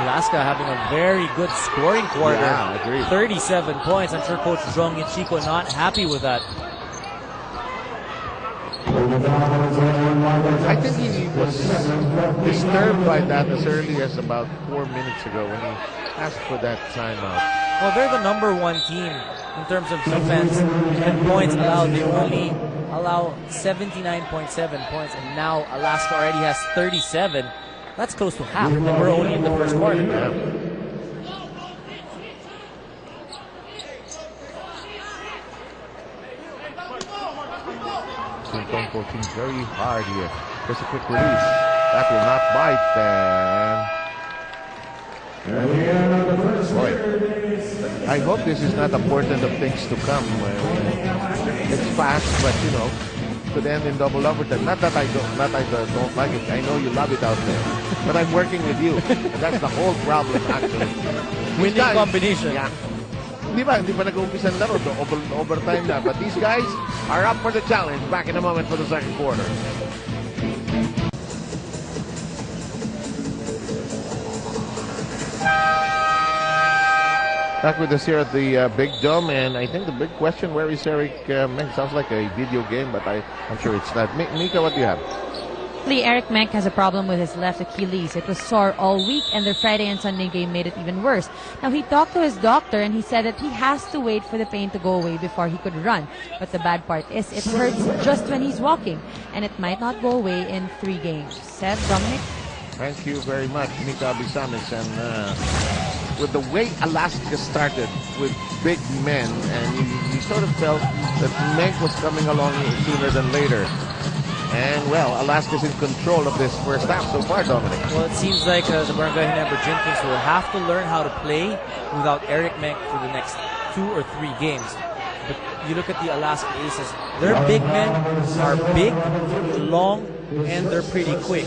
Alaska having a very good scoring quarter. Yeah, agreed. 37 points. I'm sure Coach Zhong Yichiko not happy with that. I think he was disturbed by that as early as about 4 minutes ago when he asked for that timeout. Well, they're the #1 team in terms of defense and points allowed. They only allow 79.7 points, and now Alaska already has 37. That's close to half, and we're only in the first quarter. Yeah. Sintong coaching very hard here. There's a quick release. That will not bite. Boy, I hope this is not a portent of things to come. It's fast, but you know, could end in double overtime. Not that I don't like it. I know you love it out there, but I'm working with you. And that's the whole problem, actually. Winning combination. Yeah. Hindi pa nag-uumpisa ng laro, overtime na. But these guys are up for the challenge. Back in a moment for the second quarter. Back with us here at the Big Dome, and I think the big question, where is Eric Meng? Sounds like a video game, but I'm sure it's not. Mika, what do you have? Eric Menk has a problem with his left Achilles. It was sore all week, and their Friday and Sunday game made it even worse. Now, he talked to his doctor, and he said that he has to wait for the pain to go away before he could run. But the bad part is it hurts just when he's walking, and it might not go away in 3 games. Seth, Dominic? Thank you very much, Mika Bisamis. And with the way Alaska started with big men, and you sort of felt that Menk was coming along sooner than later. And, well, Alaska's in control of this first half so far, Dominic. Well, it seems like the Barangay Ginebra Gin will have to learn how to play without Eric Menk for the next 2 or 3 games. But you look at the Alaska Aces, their big men are big, long, and they're pretty quick.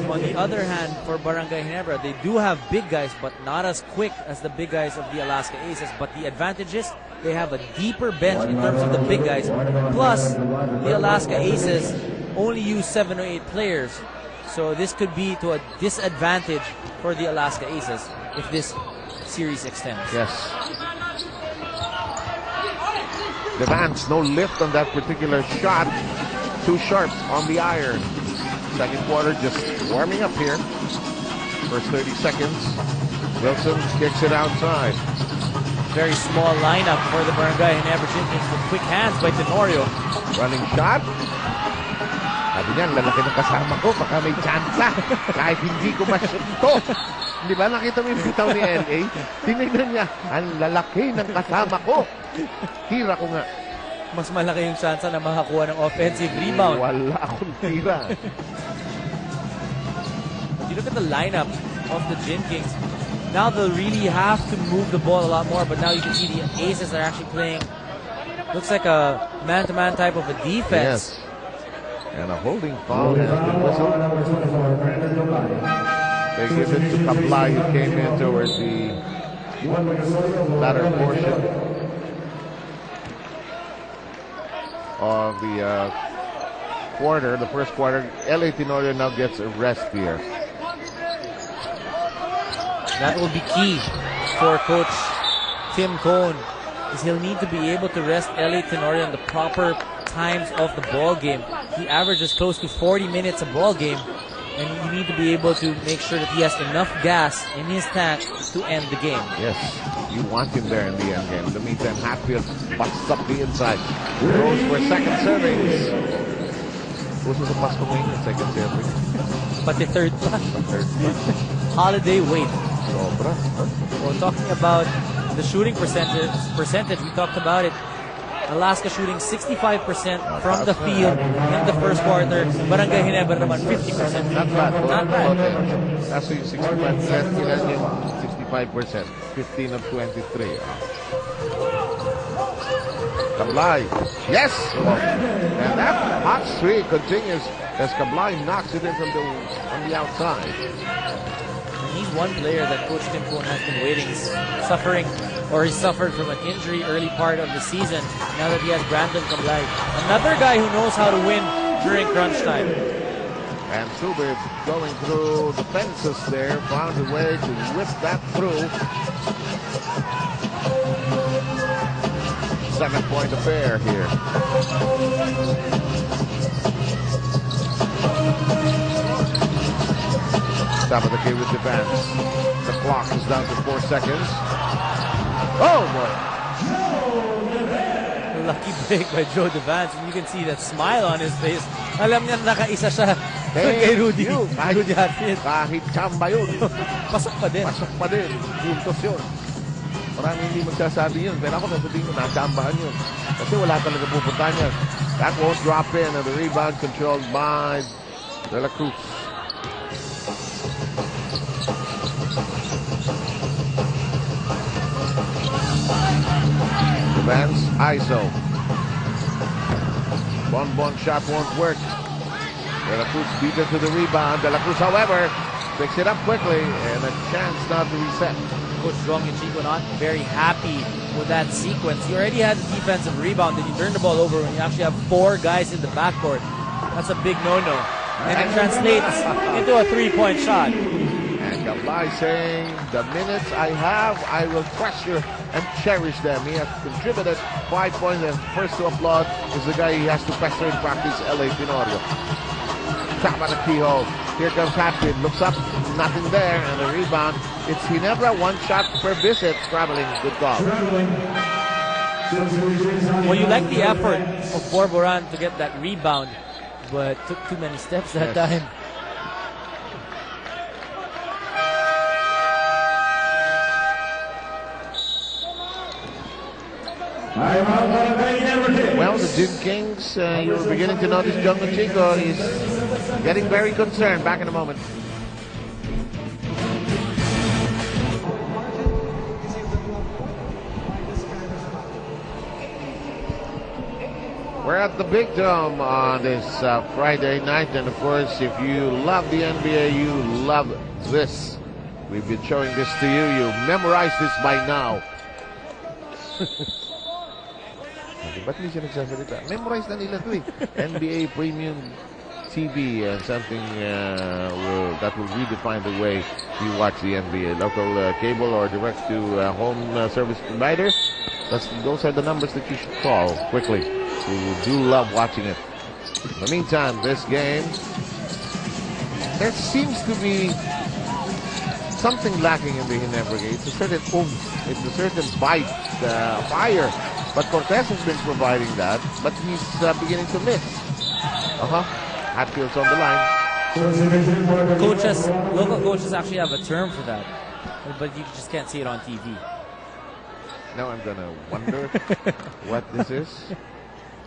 On the other hand, for Barangay Ginebra, they do have big guys, but not as quick as the big guys of the Alaska Aces. But the advantage is they have a deeper bench in terms of the big guys. Plus, the Alaska Aces only use 7 or 8 players. So this could be to a disadvantage for the Alaska Aces if this series extends. Yes. Devance, no lift on that particular shot. Too sharp on the iron. Second quarter just warming up here. First 30 seconds. Wilson kicks it outside. Very small lineup for the Barangay Ginebra Gin with quick hands by Tenorio. Running shot. Sabi niya, lalaki ng kasama ko, baka may tsansa. Kahit hindi ko ma-shoot to. Di ba nakita mo yung bitaw ni LA? Tinignan niya, ang lalaki ng kasama ko. Tira ko nga. Mas malaki yung chance na makakuha ng offensive rebound. Wala akong tira. If you look at the lineup of the Gin Kings, now they'll really have to move the ball a lot more, but now you can see the Aces are actually playing, looks like a man-to-man type of a defense. Yes. And a holding foul has been whistled. They give it to Kaplai, who came in towards the latter portion of the quarter, the first quarter. LA Tenorio now gets a rest here. That will be key for Coach Tim Cohn, because he'll need to be able to rest LA Tenorio in the proper times of the ball game. He averages close to 40 minutes a ball game, and you need to be able to make sure that he has enough gas in his tank to end the game. Yes, you want him there in the end game. In the meantime, Hatfield busts up the inside. Goes for second servings. Gusto sa pass ko ngayon yung second serving. But the third one. Holiday wait. Sobra. Well, talking about the shooting percentage, we talked about it. Alaska shooting 65% from the field in the first quarter. Barangay Ginebra naman 50%. Not bad. Not bad. That's 65%. Ilan yung 65%? 15 of 23. Kablay. Yes! And that hot streak continues as Kablay knocks it in from the outside. He's one player that Coach Tim Cohn has been waiting. He's suffering, or he suffered from an injury early part of the season. Now that he has Brandon Kablay, another guy who knows how to win during crunch time. And Subib going through the fences there, found a way to whip that through. 7-point affair here. Top of the key with defense. The clock is down to 4 seconds. Oh boy! Lucky break by Joe Devance. And you can see that smile on his face. Alam niya nakaisa siya kay Rudy. Rudy Hatfield. Kahit chamba yun. Pasok pa din. Pasok pa din. Puntos yun. Marami hindi magsasabi yun. Pero ako sasabihin ko, nachambahan yun. Kasi wala talaga pupunta niya. That won't drop in. And the rebound controlled by De La Cruz. Vance ISO. Bon shot won't work. De La Cruz beat it to the rebound. De La Cruz, however, picks it up quickly and a chance not to reset. Coach Jong Chico not very happy with that sequence. You already had the defensive rebound, then you turn the ball over when you actually have 4 guys in the backcourt. That's a big no-no. And it translates into a 3-point shot. And Gablay saying, the minutes I have, I will treasure and cherish them. He has contributed 5 points, and first to applaud is the guy he has to pester in practice, L.A. Tenorio. Tap on the keyhole. Here comes Hatfield. Looks up, nothing there, and the rebound. It's Ginebra, 1 shot per visit. Traveling, good call. Well, you like the effort of Borboran to get that rebound, but took too many steps that time. Well, the Gin Kings, you're beginning to notice John Chico is getting very concerned. Back in a moment. We're at the Big Dome on this Friday night, and of course, if you love the NBA, you love this. We've been showing this to you. You memorize this by now. Ba't hindi siya nagsasalita? Memorize na nila ito eh. NBA Premium TV and something that will redefine the way you watch the NBA. Local cable or direct to home service provider. Those are the numbers that you should call quickly. We do love watching it. In the meantime, this game, there seems to be something lacking in the Ginebra game. It's a certain oomph. It's a certain bite, fire. But Cortez has been providing that, but he's beginning to miss. Hatfield's on the line. Local coaches actually have a term for that, but you just can't see it on TV. Now I'm gonna wonder what this is.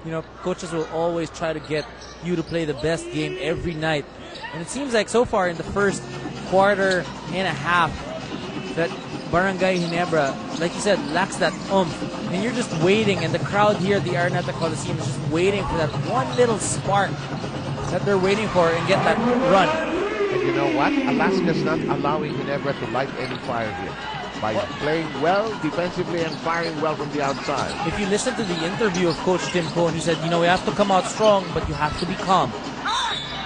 You know, coaches will always try to get you to play the best game every night. And it seems like so far in the first quarter and a half that Barangay Ginebra, like you said, lacks that oomph. And you're just waiting, and the crowd here at the Araneta Coliseum is just waiting for that one little spark that they're waiting for and get that run. And you know what? Alaska's not allowing Ginebra to light any fire here. By playing well defensively and firing well from the outside. If you listen to the interview of Coach Tim Cohn, he said, you know, we have to come out strong, but you have to be calm.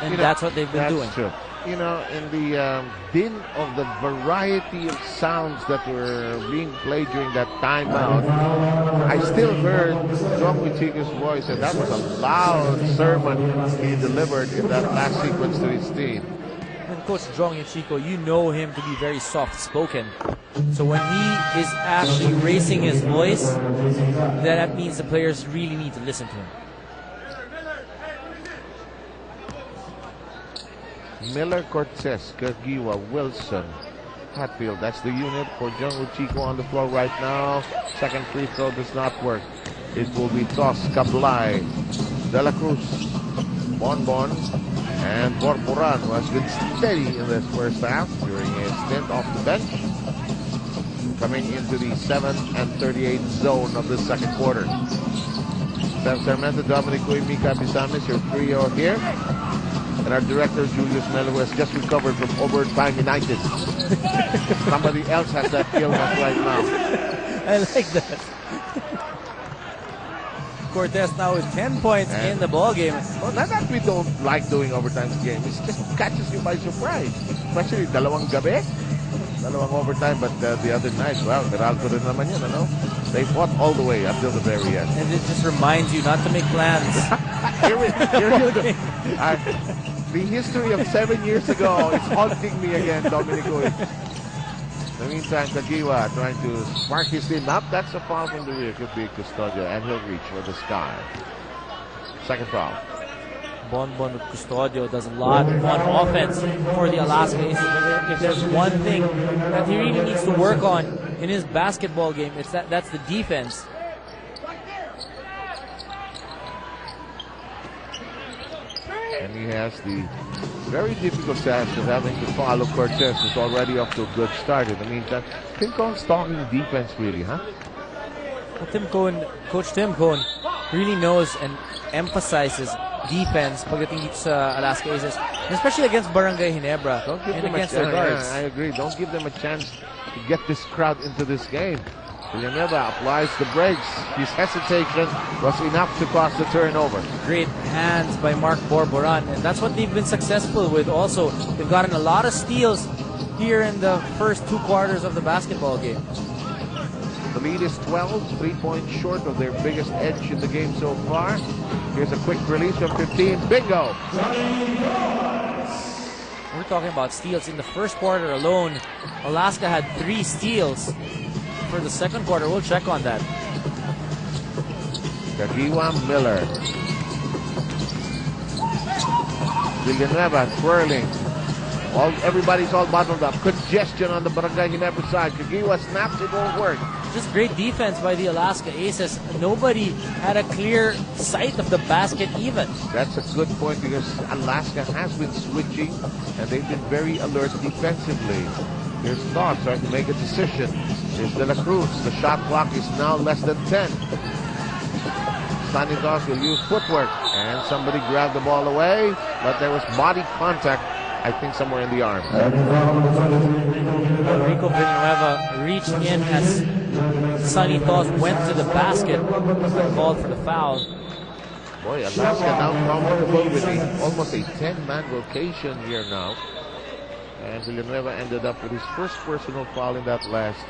And that's what they've been doing. True. You know, in the din of the variety of sounds that were being played during that timeout, I still heard John Wichiko's voice, and that was a loud sermon he delivered in that last sequence to his team. And Coach Jong Chico, you know him to be very soft-spoken. So when he is actually raising his voice, that means the players really need to listen to him. Miller, Cortez, Kagiwa, Wilson, Hatfield. That's the unit for Jung Chico on the floor right now. Second free throw does not work. It will be tossed. Kablay, De La Cruz, Bonbon, and Borboran, who has been steady in this first half during his stint off the bench. Coming into the 7 and 38 zone of the second quarter. Sam Sarmiento, Dominic Uy, Mika Bisamis, your trio here. And our director, Julius Melo, who has just recovered from overtime-itis. Somebody else has that illness right now. I like that. Cortez now with 10 points in the ball game. Well, not that we don't like doing overtime game. It just catches you by surprise. Especially dalawang gabi. Dalawang overtime. But the other night, well, Meralco rin naman yun, ano? They fought all the way until the very end. And it just reminds you not to make plans. The history of 7 years ago is haunting me again, Dominico. In the meantime, Kagiwa trying to spark his team up. That's a foul from the rear. Could be Custodio, and he'll reach for the sky. Second foul. Bonbon with Custodio does a lot on offense for the Alaska Aces. If there's one thing that he really needs to work on in his basketball game, that's the defense. And he has the very difficult task of having to follow Cortez, who's already off to a good start. In the meantime, Tim Cohen's talking defense, really, huh? Well, Coach Tim Cohen really knows and emphasizes defense pagdating dito sa Alaska Aces, especially against Barangay Ginebra and against their guards. I agree. Don't give them a chance to get this crowd into this game. Villanueva applies the brakes. His hesitation was enough to cause the turnover. Great hands by Mark Borboran, and that's what they've been successful with also. They've gotten a lot of steals here in the first 2 quarters of the basketball game. The lead is 12, 3 points short of their biggest edge in the game so far. Here's a quick release from 15. Bingo! We're talking about steals. In the first quarter alone, Alaska had 3 steals. For the second quarter, we'll check on that. Kagiwa Miller. Villanueva twirling. Everybody's all bottled up. Congestion on the Barangay Ginebra side. Kagiwa snaps, it won't work. Just great defense by the Alaska Aces. Nobody had a clear sight of the basket even. That's a good point because Alaska has been switching and they've been very alert defensively. Here's Thought trying to make a decision. Here's De La Cruz. The shot clock is now less than 10. Sonny Doss will use footwork. And somebody grabbed the ball away. But there was body contact, I think, somewhere in the arm. Rico Villanueva reached in as Sonny Doss went to the basket. Called for the foul. Boy, Alaska now comfortable with almost a 10-man rotation here now. And Villanueva ended up with his first personal foul in that last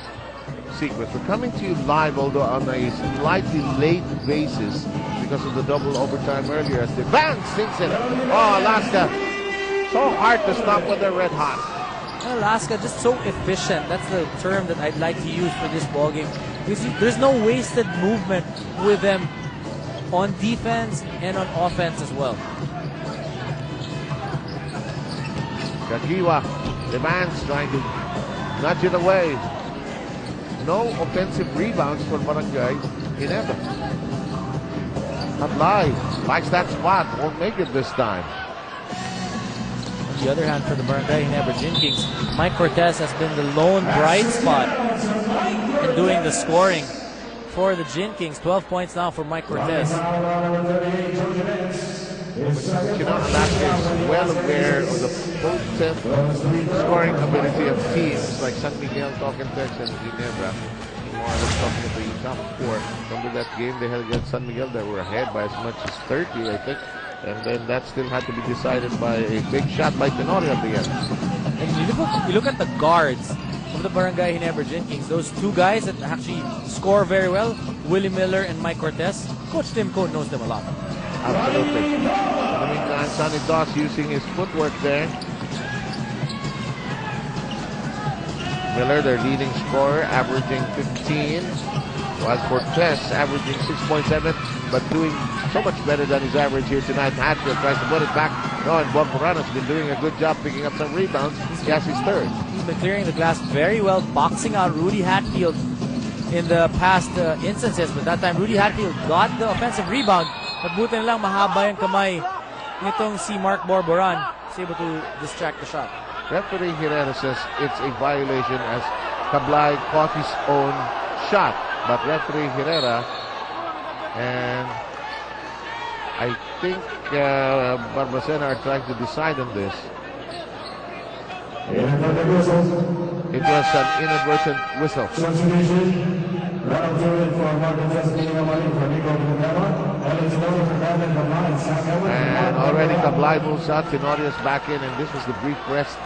sequence. We're coming to you live, although on a slightly late basis because of the double overtime earlier. As the bang sinks it. Oh, Alaska, so hard to stop when they're red hot. Alaska just so efficient. That's the term that I'd like to use for this ball game. There's no wasted movement with them on defense and on offense as well. Kagiwa demands, trying to nudge it away. No offensive rebounds for Barangay Ginebra. Tablay likes that spot, won't make it this time. On the other hand, for the Barangay Ginebra Gin Kings, Mike Cortez has been the lone bright spot in doing the scoring for the Gin Kings. 12 points now for Mike Cortez. You know, Alaska is well aware of the potent scoring ability of teams like San Miguel, Tokentex, and Ginebra. More or less talking about the top 4. Remember that game they had against San Miguel? They were ahead by as much as 30, I think. And then that still had to be decided by a big shot by Tenorio at the end. And you look at the guards of the Barangay Ginebra Gin Kings. Those 2 guys that actually score very well, Willie Miller and Mike Cortez. Coach Tim Cohen knows them a lot. Absolutely. In the meantime, Sonny Doss using his footwork there. Miller, their leading scorer, averaging 15. While Cortez averaging 6.7, but doing so much better than his average here tonight. Hatfield tries to put it back. No, and Borboran has been doing a good job picking up some rebounds. He has his third. He's been clearing the glass very well, boxing out Rudy Hatfield in the past instances. But that time, Rudy Hatfield got the offensive rebound. But buti na lang mahaba yung kamay nitong si Mark Borboran. He's able to distract the shot. Referee Herrera says it's a violation as Tablay caught his own shot. But referee Herrera and I think Barbacena are trying to decide on this. It was an inadvertent whistle. And already Tablay moves out. Tenorio's back in, and this was the brief rest